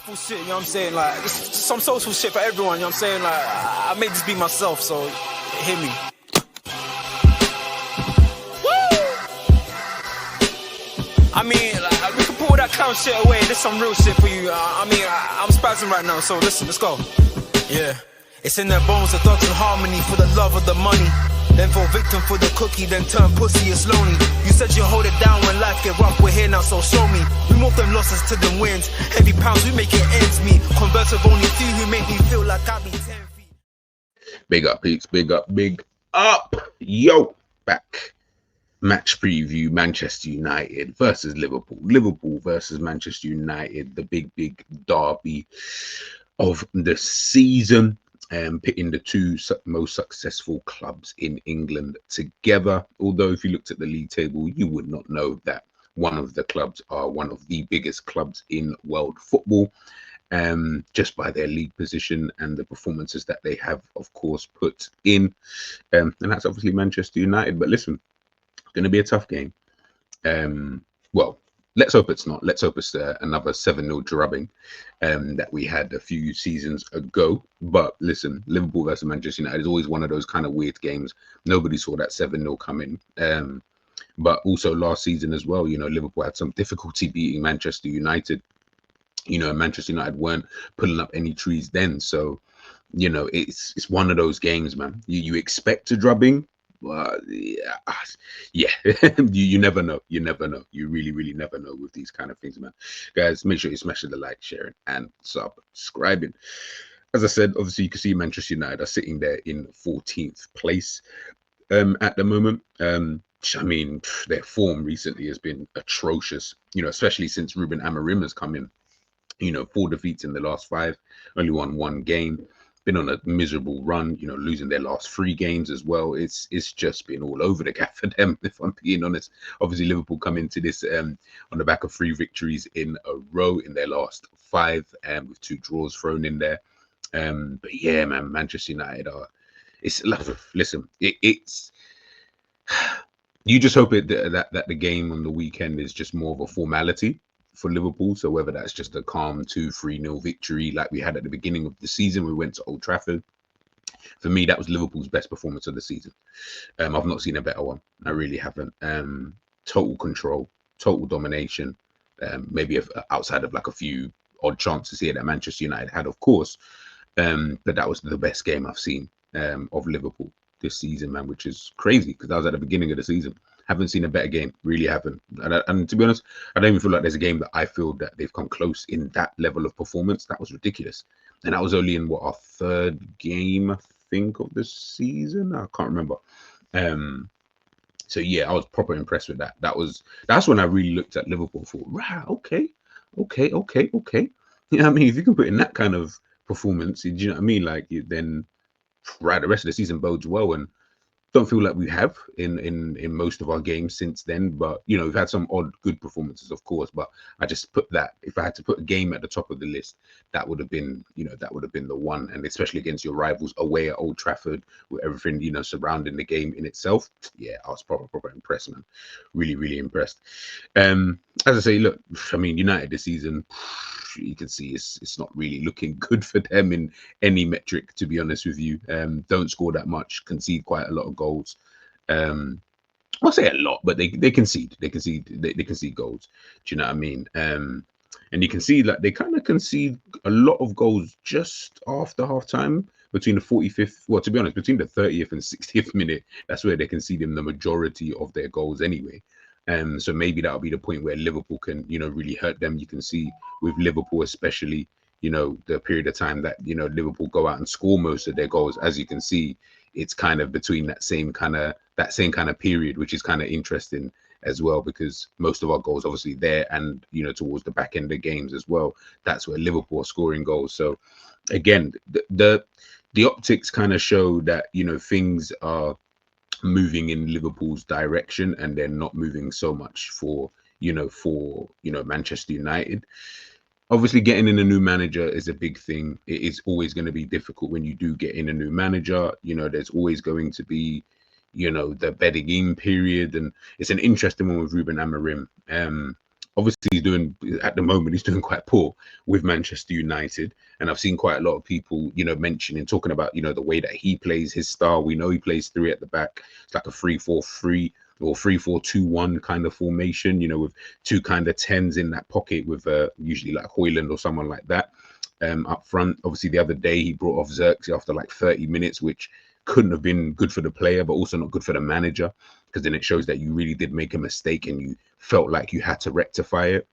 Full shit, you know what I'm saying? Like, just some social shit for everyone, you know what I'm saying? Like, I made this be myself, so hear me. I mean, like, we can pull that clown shit away. This some real shit for you. I'm spazzing right now, so listen, let's go. Yeah. It's in their bones, the thugs in harmony for the love of the money. Then fall victim for the cookie, then turn pussy, it's lonely. You said you hold it down when life get rough, we're here now, so show me. We move them losses to them wins. Heavy pounds, we make it ends meet. Converse with only few who make me feel like I be 10 feet. Big up, peeps, big up, big up. Yo, back. Match preview, Manchester United versus Liverpool. Liverpool versus Manchester United, the big derby of the season. Pitting the two most successful clubs in England together. Although if you looked at the league table, you would not know that one of the clubs are one of the biggest clubs in world football, just by their league position and the performances that they have, of course, put in. And that's obviously Manchester United. But listen, it's going to be a tough game. Well, let's hope it's not. Let's hope it's another 7-0 drubbing that we had a few seasons ago. But listen, Liverpool versus Manchester United is always one of those kind of weird games. Nobody saw that 7-0 coming. But also last season as well, you know, Liverpool had some difficulty beating Manchester United. You know, Manchester United weren't pulling up any trees then. So, you know, it's one of those games, man. You expect a drubbing. Yeah, you never know. You never know. You really never know with these kind of things, man. Guys, make sure you smash the like, sharing, and subscribing. As I said, obviously you can see Manchester United are sitting there in 14th place at the moment. I mean, their form recently has been atrocious, you know, especially since Ruben Amorim has come in. You know, 4 defeats in the last 5, only won 1 game. Been on a miserable run, you know, losing their last 3 games as well. It's just been all over the gap for them, if I'm being honest. Obviously, Liverpool come into this on the back of 3 victories in a row in their last 5, with 2 draws thrown in there. But yeah, man, Manchester United are. It's listen, it's. You just hope that the game on the weekend is just more of a formality for Liverpool. So whether that's just a calm 2-3-0 victory like we had at the beginning of the season, we went to Old Trafford. For me, that was Liverpool's best performance of the season. I've not seen a better one. I really haven't. Total control, total domination. Maybe outside of like a few odd chances here that Manchester United had, of course. But that was the best game I've seen of Liverpool this season, man, which is crazy because I was at the beginning of the season. Haven't seen a better game, really haven't. And to be honest, I don't even feel like there's a game that I feel that they've come close in that level of performance. That was ridiculous. And that was only in our 3rd game, I think, of the season. I can't remember. So yeah, I was proper impressed with that. That's when I really looked at Liverpool and thought, right, okay. You know what I mean? If you can put in that kind of performance, do you know what I mean? Like then right, the rest of the season bodes well, and don't feel like we have in most of our games since then. But you know, we've had some odd good performances, of course, but I just put that, if I had to put a game at the top of the list, that would have been, you know, that would have been the one. And especially against your rivals away at Old Trafford with everything, you know, surrounding the game in itself. Yeah, I was proper impressed, man. Really impressed. As I say, look, I mean, United this season, you can see it's not really looking good for them in any metric, to be honest with you. Don't score that much, concede quite a lot of goals. I'll say a lot, but they concede goals. Do you know what I mean? And you can see like they kind of concede a lot of goals just after half time, between the 45th, well, to be honest, between the 30th and 60th minute. That's where they concede the majority of their goals anyway. So maybe that'll be the point where Liverpool can, you know, really hurt them. You can see with Liverpool, especially, you know, the period of time that, you know, Liverpool go out and score most of their goals. As you can see, it's kind of between that same kind of period, which is kind of interesting as well, because most of our goals obviously there and, you know, towards the back end of games as well. That's where Liverpool are scoring goals. So again, the optics kind of show that, you know, things are moving in Liverpool's direction, and they're not moving so much for Manchester United. Obviously, getting in a new manager is a big thing. It is always going to be difficult when you do get in a new manager. You know, there's always going to be, you know, the bedding in period, and it's an interesting one with Ruben Amorim. obviously he's doing, at the moment, he's doing quite poor with Manchester United. And I've seen quite a lot of people, mentioning, talking about, the way that he plays, his style. We know he plays three at the back. It's like a 3-4-3 or 3-4-2-1 kind of formation, with two kind of tens in that pocket with usually like Hoyland or someone like that up front. Obviously, the other day he brought off Xerxes after like 30 minutes, which couldn't have been good for the player, but also not good for the manager, because then it shows that you really did make a mistake and you felt like you had to rectify it.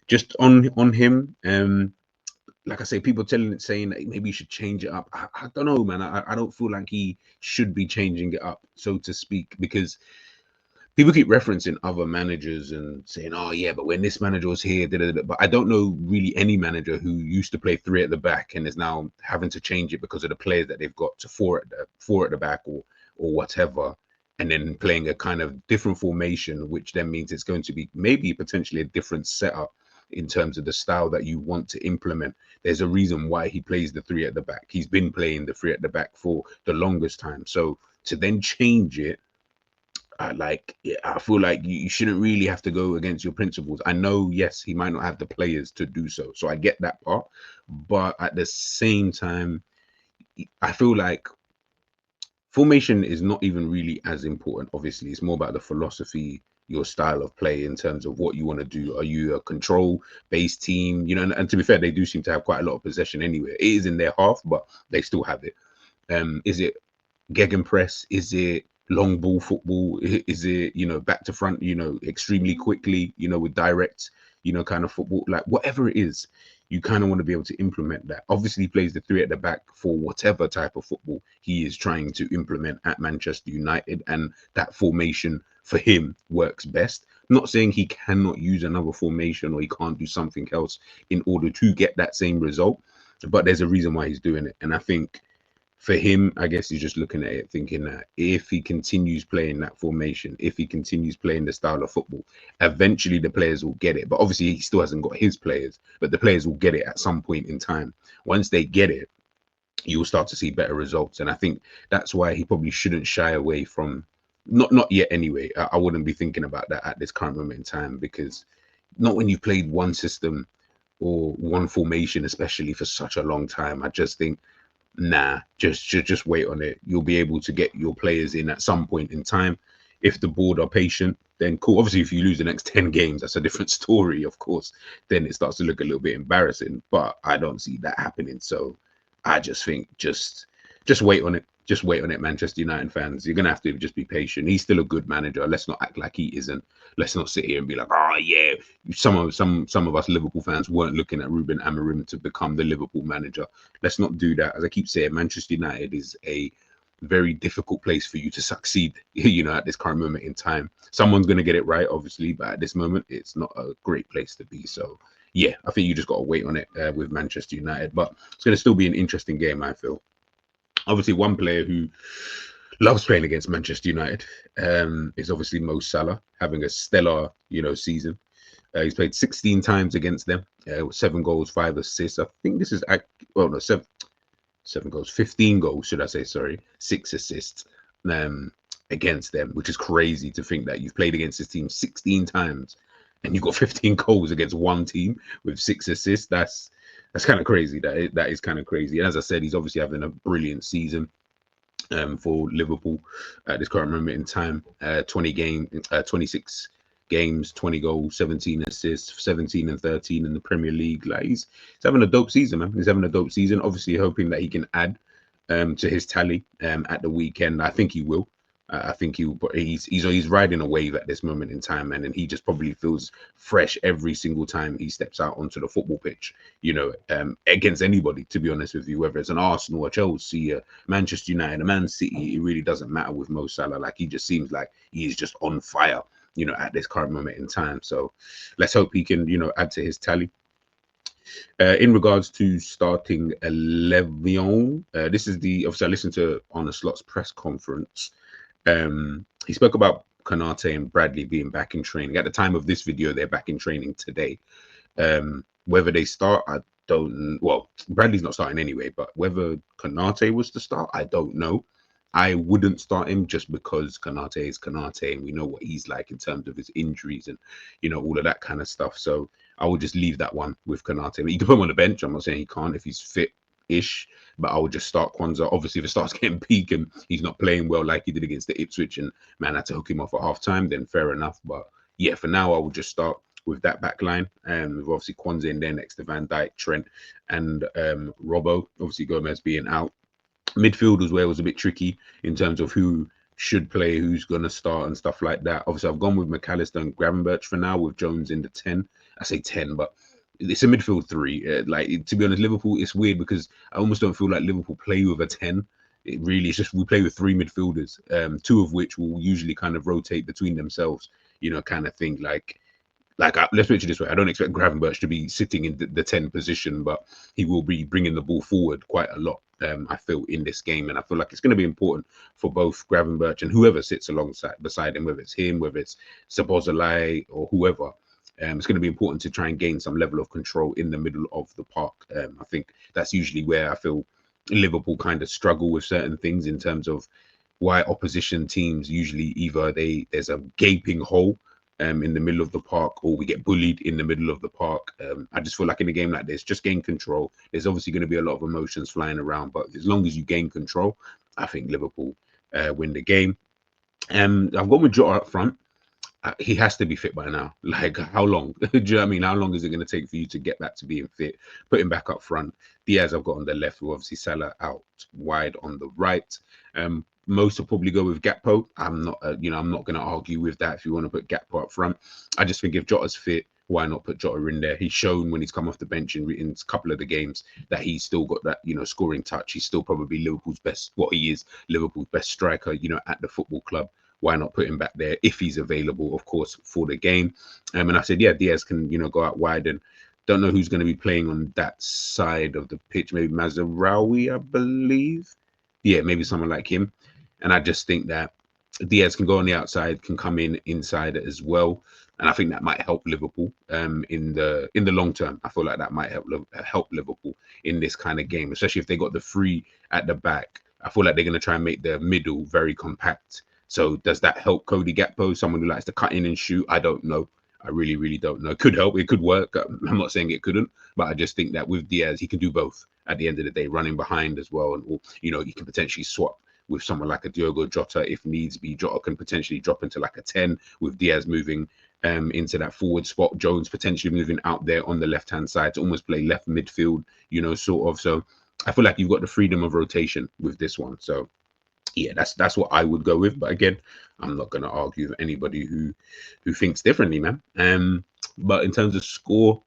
Just on him, like I say, people saying that maybe you should change it up. I don't know, man. I don't feel like he should be changing it up, so to speak, because people keep referencing other managers and saying, "Oh yeah, but when this manager was here," but I don't know really any manager who used to play three at the back and is now having to change it because of the players that they've got to four at the back or whatever, and then playing a kind of different formation, which then means it's going to be maybe potentially a different setup in terms of the style that you want to implement. There's a reason why he plays the three at the back. He's been playing the three at the back for the longest time. So to then change it, I feel like you shouldn't really have to go against your principles. I know, yes, he might not have the players to do so I get that part, but at the same time, I feel like formation is not even really as important. Obviously, it's more about the philosophy, your style of play in terms of what you want to do. Are you a control-based team? And to be fair, they do seem to have quite a lot of possession anyway. It is in their half, but they still have it. Is it gegenpress? Is it long ball football? Is it, back to front, extremely quickly, with direct, kind of football? Like whatever it is, you kind of want to be able to implement that. Obviously, he plays the three at the back for whatever type of football he is trying to implement at Manchester United, and that formation for him works best. I'm not saying he cannot use another formation or he can't do something else in order to get that same result, but there's a reason why he's doing it. And I think for him, I guess he's just looking at it thinking that if he continues playing that formation, if he continues playing the style of football, eventually the players will get it. But obviously he still hasn't got his players, but the players will get it at some point in time. Once they get it, you'll start to see better results. And I think that's why he probably shouldn't shy away from, not yet anyway. I wouldn't be thinking about that at this current moment in time, because not when you've played one system or one formation, especially for such a long time. I just think, nah, just wait on it. You'll be able to get your players in at some point in time. If the board are patient, then cool. Obviously, if you lose the next 10 games, that's a different story, of course. Then it starts to look a little bit embarrassing, but I don't see that happening. So I just think just wait on it. Just wait on it, Manchester United fans. You're gonna have to just be patient. He's still a good manager. Let's not act like he isn't. Let's not sit here and be like, oh yeah. Some of us Liverpool fans weren't looking at Ruben Amorim to become the Liverpool manager. Let's not do that. As I keep saying, Manchester United is a very difficult place for you to succeed, at this current moment in time. Someone's going to get it right, obviously, but at this moment, it's not a great place to be. So, yeah, I think you just got to wait on it with Manchester United. But it's going to still be an interesting game, I feel. Obviously, one player who loves playing against Manchester United is obviously Mo Salah, having a stellar, season. He's played 16 times against them, 7 goals, 5 assists. I think this is, seven goals, 15 goals, should I say, sorry, 6 assists against them, which is crazy to think that you've played against this team 16 times and you've got 15 goals against one team with 6 assists. That's kind of crazy. That is kind of crazy. And as I said, he's obviously having a brilliant season for Liverpool at this current moment in time. 26 games, 20 goals, 17 assists, 17 and 13 in the Premier League. Like he's having a dope season, man. He's having a dope season. Obviously, hoping that he can add to his tally at the weekend. I think he will. I think he's riding a wave at this moment in time, man, and he just probably feels fresh every single time he steps out onto the football pitch. Against anybody, to be honest with you, whether it's an Arsenal, a Chelsea, a Manchester United, a Man City, it really doesn't matter with Mo Salah. Like he just seems like he is just on fire, at this current moment in time. So let's hope he can, add to his tally. In regards to starting 11, this is obviously I listened to Arne Slot's press conference. He spoke about Konate and Bradley being back in training. At the time of this video, they're back in training today. Whether they start, I don't. Well, Bradley's not starting anyway, but whether Konate was to start, I don't know. I wouldn't start him just because Kanate is Kanate, and we know what he's like in terms of his injuries and all of that kind of stuff. So I would just leave that one with Kanate. But you can put him on the bench. I'm not saying he can't if he's fit-ish, but I would just start Kwanzaa. Obviously, if it starts getting peak and he's not playing well like he did against the Ipswich, and man had to hook him off at half time, then fair enough. But yeah, for now, I would just start with that back line, with obviously Kwanzaa in there next to Van Dijk, Trent, and Robbo. Obviously, Gomez being out. Midfield was where it was a bit tricky in terms of who should play, who's going to start, and stuff like that. Obviously, I've gone with McAllister and Gravenberch for now, with Jones in the 10. I say 10, but it's a midfield three. Like, to be honest, Liverpool, it's weird because I almost don't feel like Liverpool play with a 10. It really is just we play with three midfielders, two of which will usually kind of rotate between themselves, kind of thing. Let's put it this way: I don't expect Gravenberch to be sitting in the 10 position, but he will be bringing the ball forward quite a lot. I feel in this game, and I feel like it's going to be important for both Gravenberch and whoever sits beside him, whether it's him, whether it's Sabozalai or whoever. It's going to be important to try and gain some level of control in the middle of the park. I think that's usually where I feel Liverpool kind of struggle with certain things in terms of why opposition teams usually either there's a gaping hole in the middle of the park, or we get bullied in the middle of the park. I just feel like in a game like this, just gain control. There's obviously going to be a lot of emotions flying around, but as long as you gain control, I think Liverpool win the game. I've got with Jota up front. He has to be fit by now. Like, how long? Do you know what I mean? How long is it going to take for you to get back to being fit? Put him back up front. Diaz I've got on the left, with obviously Salah out wide on the right. Most will probably go with Gakpo. I'm not going to argue with that if you want to put Gakpo up front. I just think if Jota's fit, why not put Jota in there? He's shown when he's come off the bench in a couple of the games that he's still got that, scoring touch. He's still probably Liverpool's best striker, at the football club. Why not put him back there if he's available, of course, for the game? And I said, yeah, Diaz can, go out wide, and don't know who's going to be playing on that side of the pitch. Maybe Mazraoui, I believe. Yeah, maybe someone like him. And I just think that Diaz can go on the outside, can come inside as well. And I think that might help Liverpool in the long term. I feel like that might help Liverpool in this kind of game, especially if they got the free at the back. I feel like they're going to try and make the middle very compact. So does that help Cody Gakpo, someone who likes to cut in and shoot? I don't know. I really, really don't know. It could help. It could work. I'm not saying it couldn't, but I just think that with Diaz, he can do both at the end of the day, running behind as well. And, you can potentially swap with someone like a Diogo Jota if needs be. Jota can potentially drop into like a 10 with Diaz moving into that forward spot. Jones potentially moving out there on the left-hand side to almost play left midfield, sort of. So I feel like you've got the freedom of rotation with this one. So yeah, that's what I would go with. But again, I'm not going to argue with anybody who thinks differently, man. But in terms of score,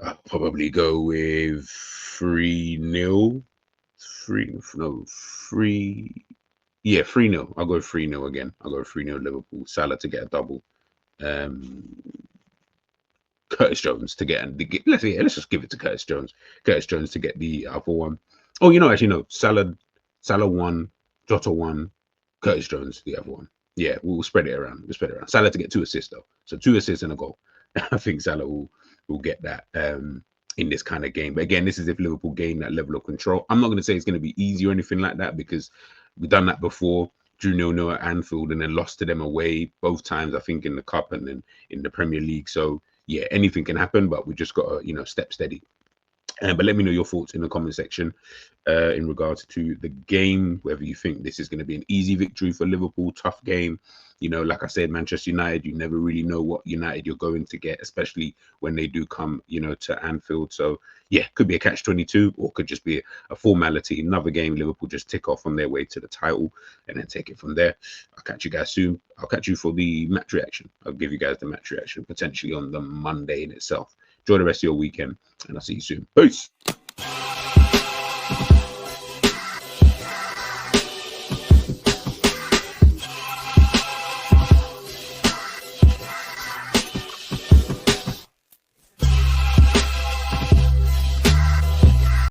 I'll probably go with 3-0. 3-0. I'll go 3-0 again. I'll go 3-0 Liverpool. Salah to get a double. Curtis Jones to get, let's just give it to Curtis Jones. Curtis Jones to get the other one. Oh, actually no. Salah 1, Jota 1, Curtis Jones the other one. Yeah, we'll spread it around. Salah to get 2 assists though. So 2 assists and a goal. I think Salah will get that in this kind of game. But again, this is if Liverpool gain that level of control. I'm not going to say it's going to be easy or anything like that, because we've done that before. Drew 0-0 at Anfield and then lost to them away both times, I think, in the Cup and then in the Premier League. So yeah, anything can happen, but we just got to, step steady. But let me know your thoughts in the comment section in regards to the game, whether you think this is going to be an easy victory for Liverpool, tough game. Like I said, Manchester United, you never really know what United you're going to get, especially when they do come, to Anfield. So yeah, could be a catch-22 or could just be a formality. Another game, Liverpool just tick off on their way to the title and then take it from there. I'll catch you guys soon. I'll catch you for the match reaction. I'll give you guys the match reaction potentially on the Monday in itself. Enjoy the rest of your weekend, and I'll see you soon. Peace.